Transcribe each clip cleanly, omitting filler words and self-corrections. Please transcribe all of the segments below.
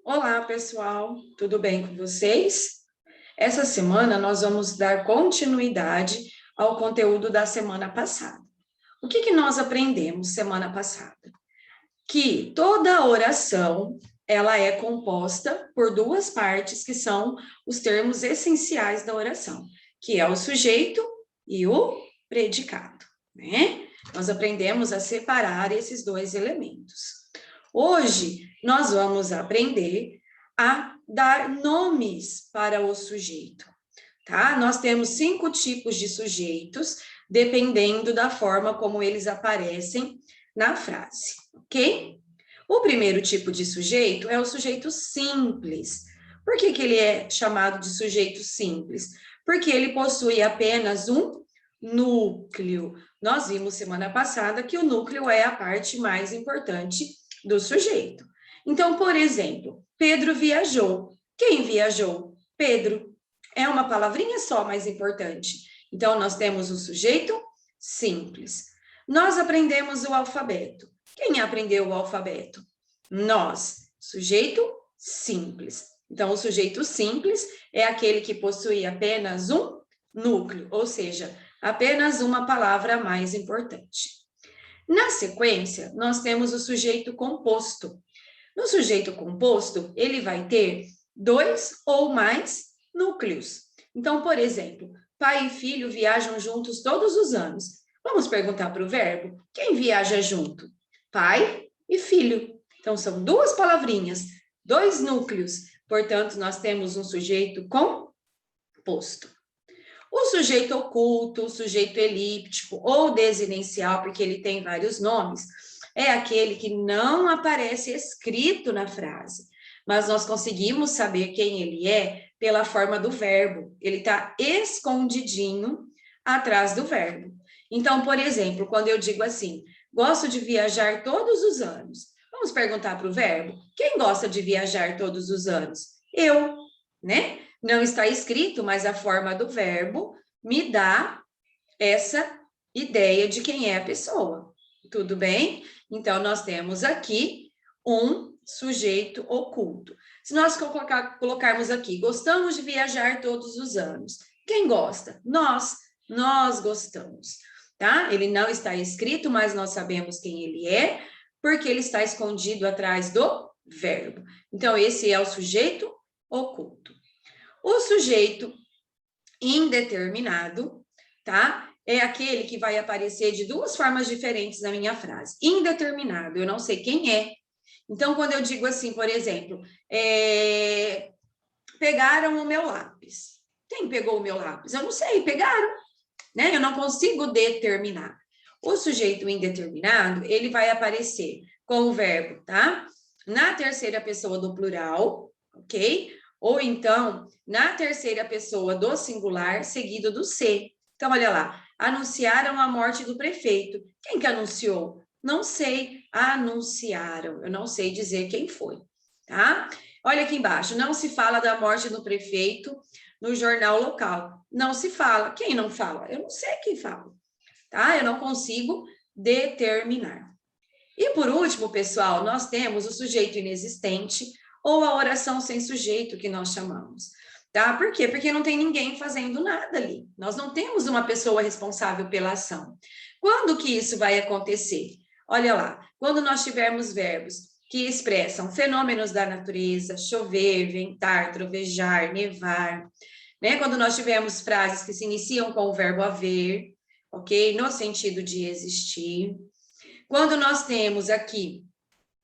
Olá, pessoal, tudo bem com vocês? Essa semana nós vamos dar continuidade ao conteúdo da semana passada. O que nós aprendemos semana passada? Que toda oração, ela é composta por duas partes que são os termos essenciais da oração, que é o sujeito e o predicado, né? Nós aprendemos a separar esses dois elementos. Hoje, nós vamos aprender a dar nomes para o sujeito, tá? Nós temos 5 tipos de sujeitos, dependendo da forma como eles aparecem na frase, ok? O primeiro tipo de sujeito é o sujeito simples. Por que ele é chamado de sujeito simples? Porque ele possui apenas um núcleo. Nós vimos semana passada que o núcleo é a parte mais importante do sujeito. Então, por exemplo, Pedro viajou. Quem viajou? Pedro. É uma palavrinha só mais importante. Então, nós temos o sujeito simples. Nós aprendemos o alfabeto. Quem aprendeu o alfabeto? Nós. Sujeito simples. Então, o sujeito simples é aquele que possui apenas um núcleo, ou seja, apenas uma palavra mais importante. Na sequência, nós temos o sujeito composto. No sujeito composto, ele vai ter 2 ou mais núcleos. Então, por exemplo, pai e filho viajam juntos todos os anos. Vamos perguntar para o verbo: quem viaja junto? Pai e filho. Então, são duas palavrinhas, 2 núcleos. Portanto, nós temos um sujeito composto. O sujeito oculto, o sujeito elíptico ou desinencial, porque ele tem vários nomes, é aquele que não aparece escrito na frase, mas nós conseguimos saber quem ele é pela forma do verbo. Ele está escondidinho atrás do verbo. Então, por exemplo, quando eu digo assim, gosto de viajar todos os anos, vamos perguntar para o verbo, quem gosta de viajar todos os anos? Eu, né? Não está escrito, mas a forma do verbo me dá essa ideia de quem é a pessoa. Tudo bem? Então, nós temos aqui um sujeito oculto. Se nós colocarmos aqui, gostamos de viajar todos os anos. Quem gosta? Nós gostamos, tá? Ele não está escrito, mas nós sabemos quem ele é, porque ele está escondido atrás do verbo. Então, esse é o sujeito oculto. O sujeito indeterminado, tá? É aquele que vai aparecer de duas formas diferentes na minha frase. Indeterminado, eu não sei quem é. Então, quando eu digo assim, por exemplo, pegaram o meu lápis. Quem pegou o meu lápis? Eu não sei, pegaram, né? Eu não consigo determinar. O sujeito indeterminado, ele vai aparecer com o verbo, tá? Na terceira pessoa do plural, ok? Ou então, na terceira pessoa do singular, seguido do ser. Então, olha lá, anunciaram a morte do prefeito. Quem que anunciou? Não sei, anunciaram. Eu não sei dizer quem foi, tá? Olha aqui embaixo, não se fala da morte do prefeito no jornal local. Não se fala. Quem não fala? Eu não sei quem fala, tá? Eu não consigo determinar. E por último, pessoal, nós temos o sujeito inexistente, ou a oração sem sujeito, que nós chamamos. Tá? Por quê? Porque não tem ninguém fazendo nada ali. Nós não temos uma pessoa responsável pela ação. Quando que isso vai acontecer? Olha lá, quando nós tivermos verbos que expressam fenômenos da natureza, chover, ventar, trovejar, nevar, né? Quando nós tivermos frases que se iniciam com o verbo haver, ok? No sentido de existir. Quando nós temos aqui,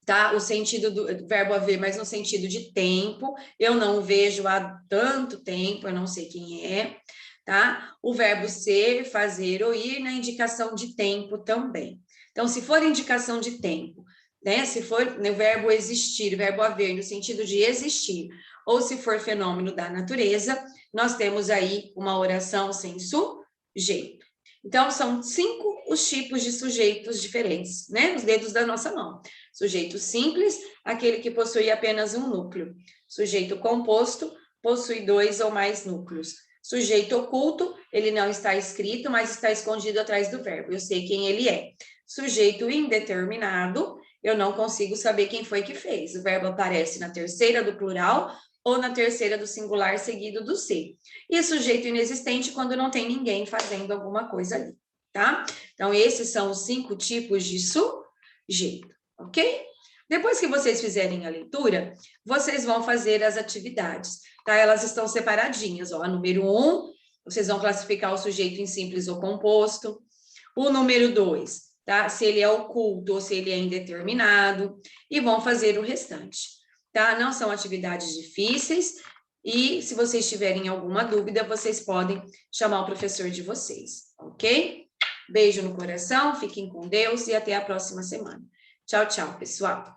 tá? O sentido do verbo haver, mas no sentido de tempo, eu não vejo há tanto tempo, eu não sei quem é, tá? O verbo ser, fazer ou ir na indicação de tempo também. Então, se for indicação de tempo, né? Se for no verbo existir, verbo haver, no sentido de existir, ou se for fenômeno da natureza, nós temos aí uma oração sem sujeito. Então, são 5 os tipos de sujeitos diferentes, né? Os dedos da nossa mão. Sujeito simples, aquele que possui apenas um núcleo. Sujeito composto, possui 2 ou mais núcleos. Sujeito oculto, ele não está escrito, mas está escondido atrás do verbo. Eu sei quem ele é. Sujeito indeterminado eu não consigo saber quem foi que fez. O verbo aparece na terceira do plural ou na terceira do singular seguido do ser. E sujeito inexistente quando não tem ninguém fazendo alguma coisa ali, tá? Então, esses são os 5 tipos de sujeito, ok? Depois que vocês fizerem a leitura, vocês vão fazer as atividades, tá? Elas estão separadinhas, ó. Número 1, vocês vão classificar o sujeito em simples ou composto. O número 2, tá? Se ele é oculto ou se ele é indeterminado. E vão fazer o restante, tá? Não são atividades difíceis. E se vocês tiverem alguma dúvida, vocês podem chamar o professor de vocês, ok? Beijo no coração, fiquem com Deus e até a próxima semana. Tchau, tchau, pessoal.